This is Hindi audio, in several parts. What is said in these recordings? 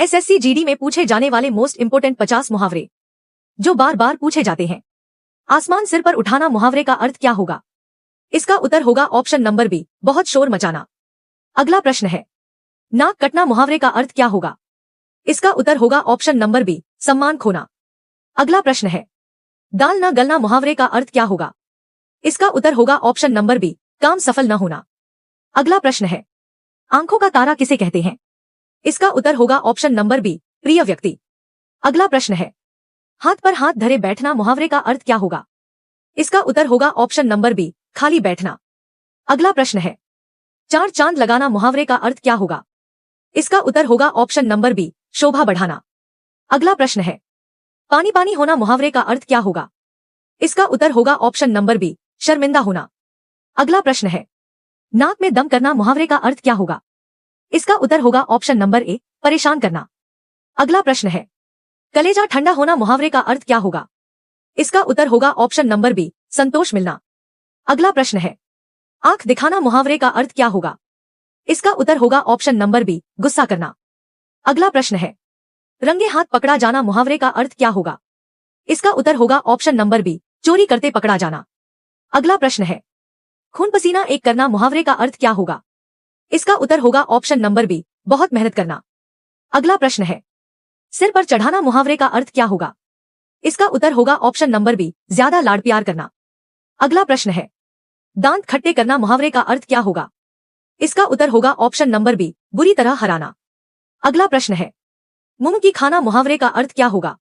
एसएससी जीडी में पूछे जाने वाले मोस्ट इंपोर्टेंट 50 मुहावरे जो बार बार पूछे जाते हैं। आसमान सिर पर उठाना मुहावरे का अर्थ क्या होगा? इसका उत्तर होगा ऑप्शन नंबर बी, बहुत शोर मचाना। अगला प्रश्न है, नाक कटना मुहावरे का अर्थ क्या होगा? इसका उत्तर होगा ऑप्शन नंबर बी, सम्मान खोना। अगला प्रश्न है, दाल न गलना मुहावरे का अर्थ क्या होगा? इसका उत्तर होगा ऑप्शन नंबर बी, काम सफल न होना। अगला प्रश्न है, आंखों का तारा किसे कहते हैं? इसका उत्तर होगा ऑप्शन नंबर बी, प्रिय व्यक्ति। अगला प्रश्न है, हाथ पर हाथ धरे बैठना मुहावरे का अर्थ क्या होगा? इसका उत्तर होगा ऑप्शन नंबर बी, खाली बैठना। अगला प्रश्न है, चार चांद लगाना मुहावरे का अर्थ क्या होगा? इसका उत्तर होगा ऑप्शन नंबर बी, शोभा बढ़ाना। अगला प्रश्न है, पानी पानी होना मुहावरे का अर्थ क्या होगा? इसका उत्तर होगा ऑप्शन नंबर बी, शर्मिंदा होना। अगला प्रश्न है, नाक में दम करना मुहावरे का अर्थ क्या होगा? इसका उत्तर होगा ऑप्शन नंबर ए, परेशान करना। अगला प्रश्न है, कलेजा ठंडा होना मुहावरे का अर्थ क्या होगा? इसका उत्तर होगा ऑप्शन नंबर बी, संतोष मिलना। अगला प्रश्न है, आंख दिखाना मुहावरे का अर्थ क्या होगा? इसका उत्तर होगा ऑप्शन नंबर बी, गुस्सा करना। अगला प्रश्न है, रंगे हाथ पकड़ा जाना मुहावरे का अर्थ क्या होगा? इसका उत्तर होगा ऑप्शन नंबर बी, चोरी करते पकड़ा जाना। अगला प्रश्न है, खून पसीना एक करना मुहावरे का अर्थ क्या होगा? इसका उत्तर होगा ऑप्शन नंबर बी, बहुत मेहनत करना। अगला प्रश्न है, सिर पर चढ़ाना मुहावरे का अर्थ क्या होगा? इसका उत्तर होगा ऑप्शन नंबर बी, ज्यादा लाड प्यार करना। अगला प्रश्न है, दांत खट्टे करना मुहावरे का अर्थ क्या होगा? इसका उत्तर होगा ऑप्शन नंबर बी, बुरी तरह हराना। अगला प्रश्न है, मुंह की खाना मुहावरे का अर्थ क्या होगा?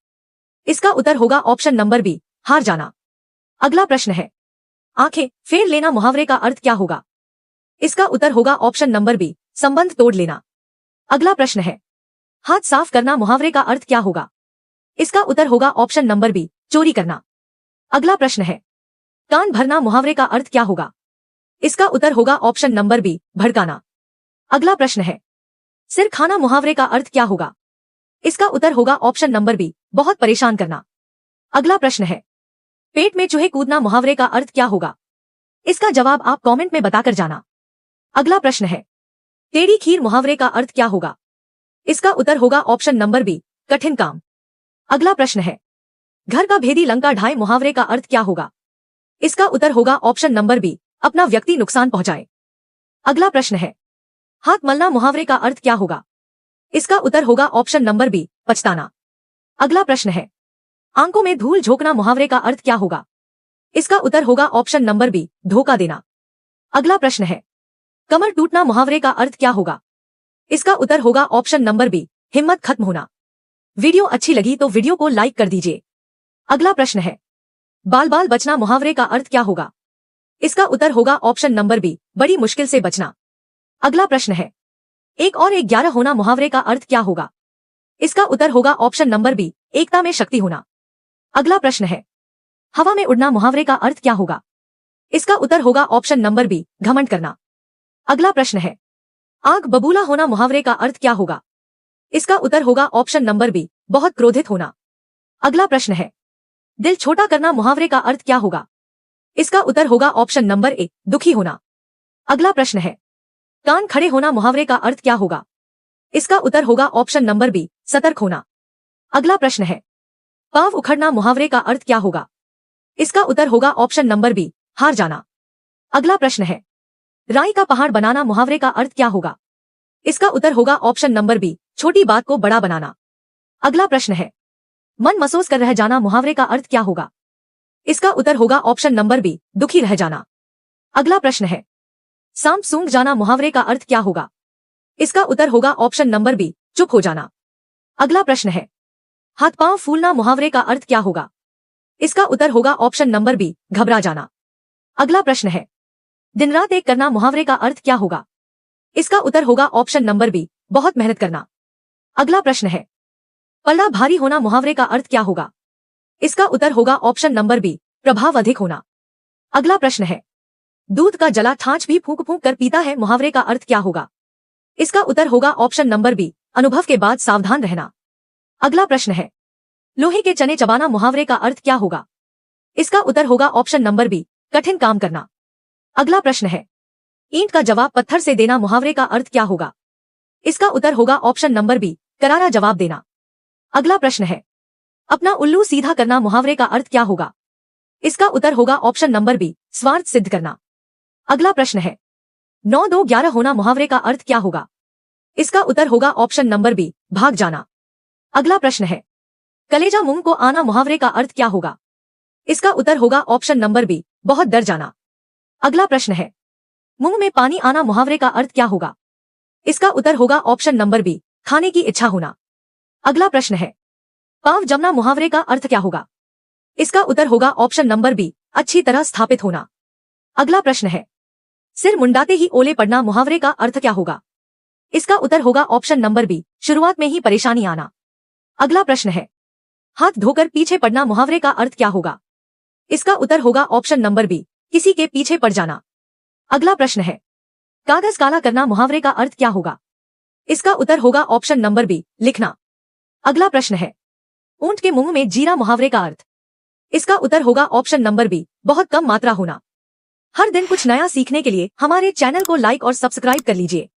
इसका उत्तर होगा ऑप्शन नंबर बी, हार जाना। अगला प्रश्न है, आंखें फेर लेना मुहावरे का अर्थ क्या होगा? इसका उत्तर होगा ऑप्शन नंबर बी, संबंध तोड़ लेना। अगला प्रश्न है, हाथ साफ करना मुहावरे का अर्थ क्या होगा? इसका उत्तर होगा ऑप्शन नंबर बी, चोरी करना। अगला प्रश्न है, कान भरना मुहावरे का अर्थ क्या होगा? इसका उत्तर होगा ऑप्शन नंबर बी, भड़काना। अगला प्रश्न है, सिर खाना मुहावरे का अर्थ क्या होगा? इसका उत्तर होगा ऑप्शन नंबर बी, बहुत परेशान करना। अगला प्रश्न है, पेट में चूहे कूदना मुहावरे का अर्थ क्या होगा? इसका जवाब आप कमेंट में बताकर जाना। अगला प्रश्न है, टेढ़ी खीर मुहावरे का अर्थ क्या होगा? इसका उत्तर होगा ऑप्शन नंबर बी, कठिन काम। अगला प्रश्न है, घर का भेदी लंका ढाए मुहावरे का अर्थ क्या होगा? इसका उत्तर होगा ऑप्शन नंबर बी, अपना व्यक्ति नुकसान पहुंचाए। अगला प्रश्न है, हाथ मलना मुहावरे का अर्थ क्या होगा? इसका उत्तर होगा ऑप्शन नंबर बी, पछताना। अगला प्रश्न है, आंखों में धूल झोंकना मुहावरे का अर्थ क्या होगा? इसका उत्तर होगा ऑप्शन नंबर बी, धोखा देना। अगला प्रश्न है, कमर टूटना मुहावरे का अर्थ क्या होगा? इसका उत्तर होगा ऑप्शन नंबर बी, हिम्मत खत्म होना। वीडियो अच्छी लगी तो वीडियो को लाइक कर दीजिए। अगला प्रश्न है, बाल बाल बचना मुहावरे का अर्थ क्या होगा? इसका उत्तर होगा ऑप्शन नंबर बी, बड़ी मुश्किल से बचना। अगला प्रश्न है, एक और 11 होना मुहावरे का अर्थ क्या होगा? इसका उत्तर होगा ऑप्शन नंबर बी, एकता में शक्ति होना। अगला प्रश्न है, हवा में उड़ना मुहावरे का अर्थ क्या होगा? इसका उत्तर होगा ऑप्शन नंबर बी, घमंड करना। अगला प्रश्न है, आग बबूला होना मुहावरे का अर्थ क्या होगा? इसका उत्तर होगा ऑप्शन नंबर बी, बहुत क्रोधित होना। अगला प्रश्न है, दिल छोटा करना मुहावरे का अर्थ क्या होगा? इसका उत्तर होगा ऑप्शन नंबर ए, दुखी होना। अगला प्रश्न है, कान खड़े होना मुहावरे का अर्थ क्या होगा? इसका उत्तर होगा ऑप्शन नंबर बी, सतर्क होना। अगला प्रश्न है, पांव उखड़ना मुहावरे का अर्थ क्या होगा? इसका उत्तर होगा ऑप्शन नंबर बी, हार जाना। अगला प्रश्न है, राई का पहाड़ बनाना मुहावरे का अर्थ क्या होगा? इसका उत्तर होगा ऑप्शन नंबर बी, छोटी बात को बड़ा बनाना। अगला प्रश्न है, मन मसोस कर रह जाना मुहावरे का अर्थ क्या होगा? इसका उत्तर होगा ऑप्शन नंबर बी, दुखी रह जाना। अगला प्रश्न है, सांप सूंघ जाना मुहावरे का अर्थ क्या होगा? इसका उत्तर होगा ऑप्शन नंबर बी, चुप हो जाना। अगला प्रश्न है, हाथ पांव फूलना मुहावरे का अर्थ क्या होगा? इसका उत्तर होगा ऑप्शन नंबर बी, घबरा जाना। अगला प्रश्न है, दिन रात एक करना मुहावरे का अर्थ क्या होगा? इसका उत्तर होगा ऑप्शन नंबर बी, बहुत मेहनत करना। अगला प्रश्न है, पलड़ा भारी होना मुहावरे का अर्थ क्या होगा? इसका उत्तर होगा ऑप्शन नंबर बी, प्रभाव अधिक होना। अगला प्रश्न है, दूध का जला छाछ भी फूंक फूंक कर पीता है मुहावरे का अर्थ क्या होगा? इसका उत्तर होगा ऑप्शन नंबर बी, अनुभव के बाद सावधान रहना। अगला प्रश्न है, लोहे के चने चबाना मुहावरे का अर्थ क्या होगा? इसका उत्तर होगा ऑप्शन नंबर बी, कठिन काम करना। अगला प्रश्न है, ईंट का जवाब पत्थर से देना मुहावरे का अर्थ क्या होगा? इसका उत्तर होगा ऑप्शन नंबर बी, करारा जवाब देना। अगला प्रश्न है, अपना उल्लू सीधा करना मुहावरे का अर्थ क्या होगा? इसका उत्तर होगा ऑप्शन नंबर बी, स्वार्थ सिद्ध करना। अगला प्रश्न है, 9 2 11 होना मुहावरे का अर्थ क्या होगा? इसका उत्तर होगा ऑप्शन नंबर बी, भाग जाना। अगला प्रश्न है, कलेजा मुंह को आना मुहावरे का अर्थ क्या होगा? इसका उत्तर होगा ऑप्शन नंबर बी, बहुत डर जाना। अगला प्रश्न है, मुंह में पानी आना मुहावरे का अर्थ क्या होगा? इसका उत्तर होगा ऑप्शन नंबर बी, खाने की इच्छा होना। अगला प्रश्न है, पांव जमना मुहावरे का अर्थ क्या होगा? इसका उत्तर होगा ऑप्शन नंबर बी, अच्छी तरह स्थापित होना। अगला प्रश्न है, सिर मुंडाते ही ओले पड़ना मुहावरे का अर्थ क्या होगा? इसका उत्तर होगा ऑप्शन नंबर बी, शुरुआत में ही परेशानी आना। अगला प्रश्न है, हाथ धोकर पीछे पड़ना मुहावरे का अर्थ क्या होगा? इसका उत्तर होगा ऑप्शन नंबर बी, किसी के पीछे पड़ जाना। अगला प्रश्न है, कागज काला करना मुहावरे का अर्थ क्या होगा? इसका उत्तर होगा ऑप्शन नंबर बी, लिखना। अगला प्रश्न है, ऊंट के मुंह में जीरा मुहावरे का अर्थ? इसका उत्तर होगा ऑप्शन नंबर बी, बहुत कम मात्रा होना। हर दिन कुछ नया सीखने के लिए हमारे चैनल को लाइक और सब्सक्राइब कर लीजिए।